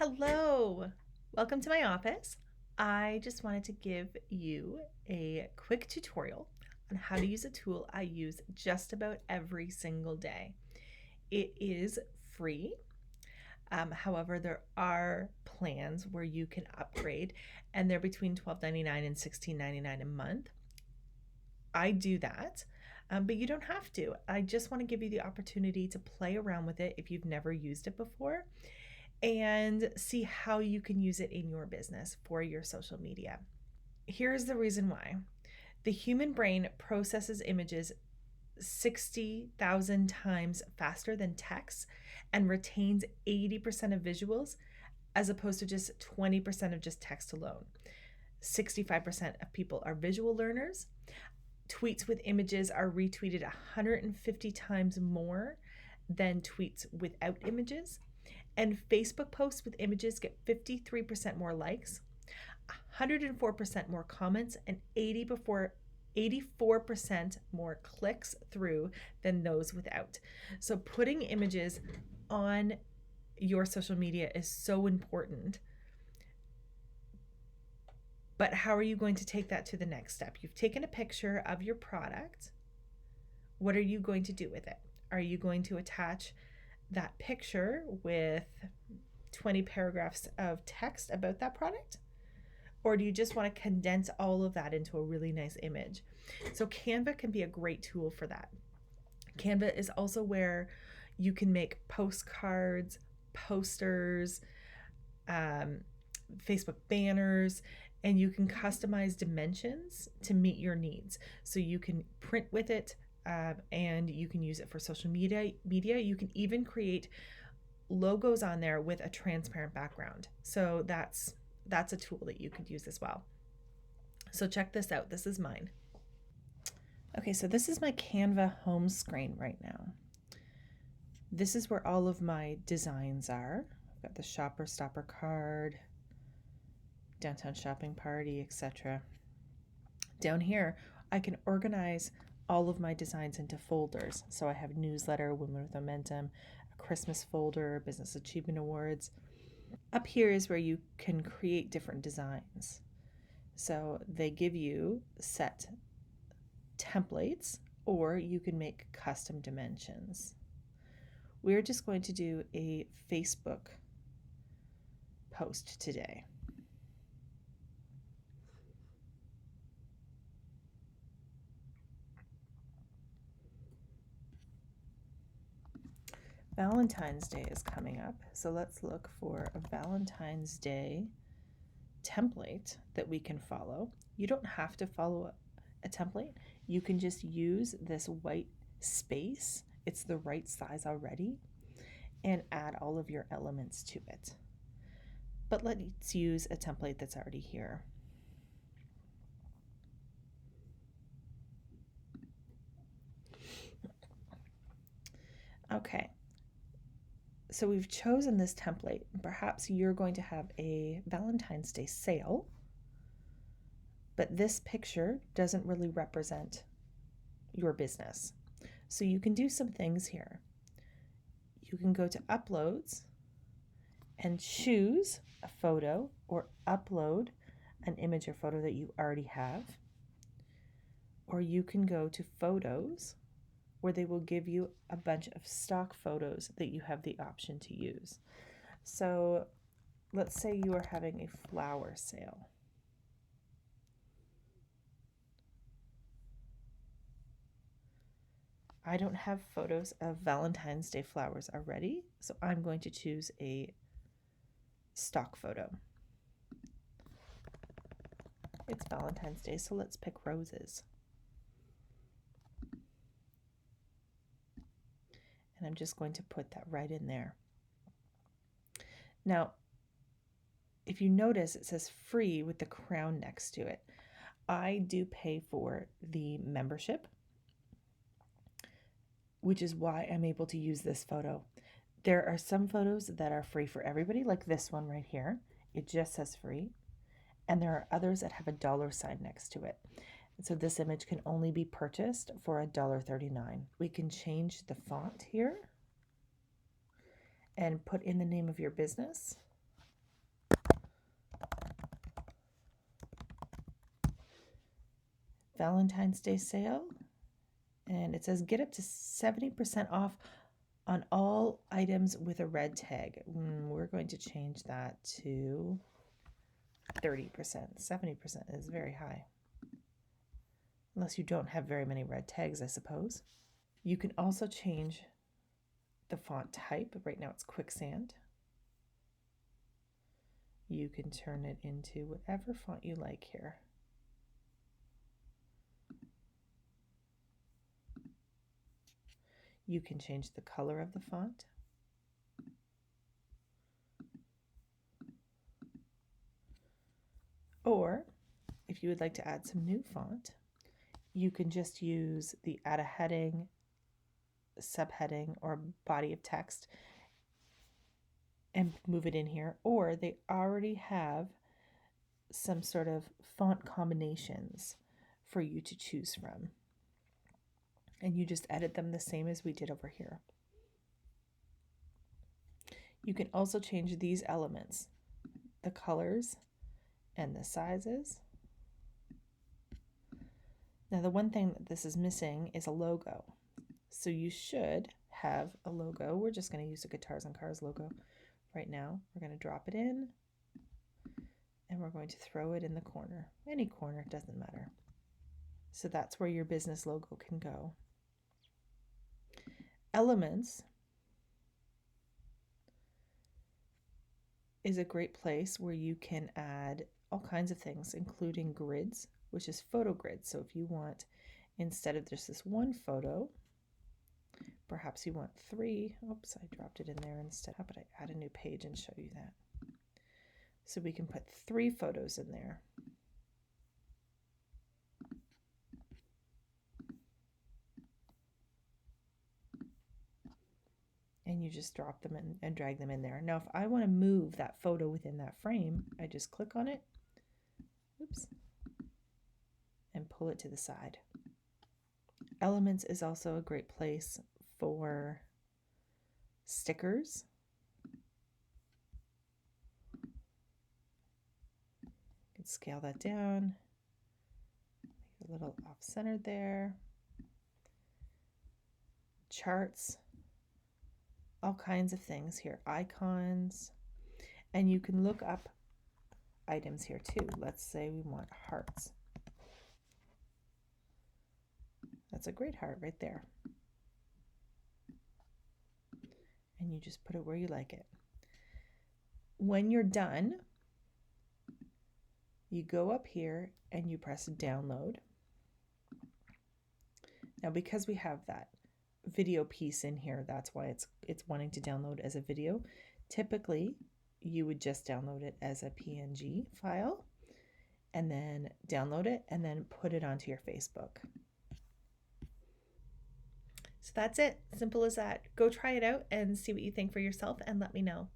Hello, welcome to my office. I just wanted to give you a quick tutorial on how to use a tool I use just about every single day. It is free. However, there are plans where you can upgrade, and they're between $12.99 and $16.99 a month. I do that, but you don't have to. I just want to give you the opportunity to play around with it if you've never used it before and see how you can use it in your business for your social media. Here's the reason why. The human brain processes images 60,000 times faster than text and retains 80% of visuals as opposed to just 20% of just text alone. 65% of people are visual learners. Tweets with images are retweeted 150 times more than tweets without images. And Facebook posts with images get 53% more likes, 104% more comments, and 84% more clicks through than those without. So putting images on your social media is so important. But how are you going to take that to the next step? You've taken a picture of your product. What are you going to do with it? Are you going to attach that picture with 20 paragraphs of text about that product? Or do you just want to condense all of that into a really nice image? So Canva can be a great tool for that. Canva is also where you can make postcards, posters, Facebook banners, and you can customize dimensions to meet your needs. So you can print with it, and you can use it for social media. You can even create logos on there with a transparent background. So that's a tool that you could use as well. So check this out. This is mine. Okay, so this is my Canva home screen right now. This is where all of my designs are. I've got the shopper stopper card, downtown shopping party, etc. Down here, I can organize all of my designs into folders. So I have newsletter, Women with Momentum, a Christmas folder, Business Achievement Awards. Up here is where you can create different designs. So they give you set templates, or you can make custom dimensions. We're just going to do a Facebook post today. Valentine's Day is coming up, so let's look for a Valentine's Day template that we can follow. You don't have to follow a template. You can just use this white space. It's the right size already, and add all of your elements to it. But let's use a template that's already here. Okay, so we've chosen this template. Perhaps you're going to have a Valentine's Day sale, but this picture doesn't really represent your business. So you can do some things here. You can go to Uploads and choose a photo or upload an image or photo that you already have. Or you can go to Photos, where they will give you a bunch of stock photos that you have the option to use. So let's say you are having a flower sale. I don't have photos of Valentine's Day flowers already, so I'm going to choose a stock photo. It's Valentine's Day, so let's pick roses. And I'm just going to put that right in there. Now, if you notice, it says free with the crown next to it. I do pay for the membership, which is why I'm able to use this photo. There are some photos that are free for everybody, like this one right here. It just says free. And there are others that have a dollar sign next to it. So this image can only be purchased for $1.39. We can change the font here and put in the name of your business. Valentine's Day sale. And it says get up to 70% off on all items with a red tag. We're going to change that to 30%. 70% is very high. Unless you don't have very many red tags, I suppose. You can also change the font type. Right now it's Quicksand. You can turn it into whatever font you like here. You can change the color of the font. Or if you would like to add some new font, you can just use the add a heading, subheading, or body of text and move it in here. Or they already have some sort of font combinations for you to choose from. And you just edit them the same as we did over here. You can also change these elements, the colors and the sizes. Now the one thing that this is missing is a logo. So you should have a logo. We're just going to use the Guitars and Cars logo right now. We're going to drop it in and we're going to throw it in the corner. Any corner, doesn't matter. So that's where your business logo can go. Elements is a great place where you can add all kinds of things, including grids, which is photo grids. So if you want, instead of just this one photo, perhaps you want 3. Oops, I dropped it in there instead. How about I add a new page and show you that? So we can put 3 photos in there. And you just drop them in and drag them in there. Now, if I want to move that photo within that frame, I just click on it, oops, and pull it to the side. Elements is also a great place for stickers. You can scale that down, make it a little off-centered there. Charts, all kinds of things here, icons, and you can look up items here too. Let's say we want hearts. That's a great heart right there. And you just put it where you like it. When you're done, you go up here and you press download. Now, because we have that video piece in here, that's why it's wanting to download as a video. Typically, you would just download it as a PNG file and then download it and then put it onto your Facebook. So that's it. Simple as that. Go try it out and see what you think for yourself and let me know.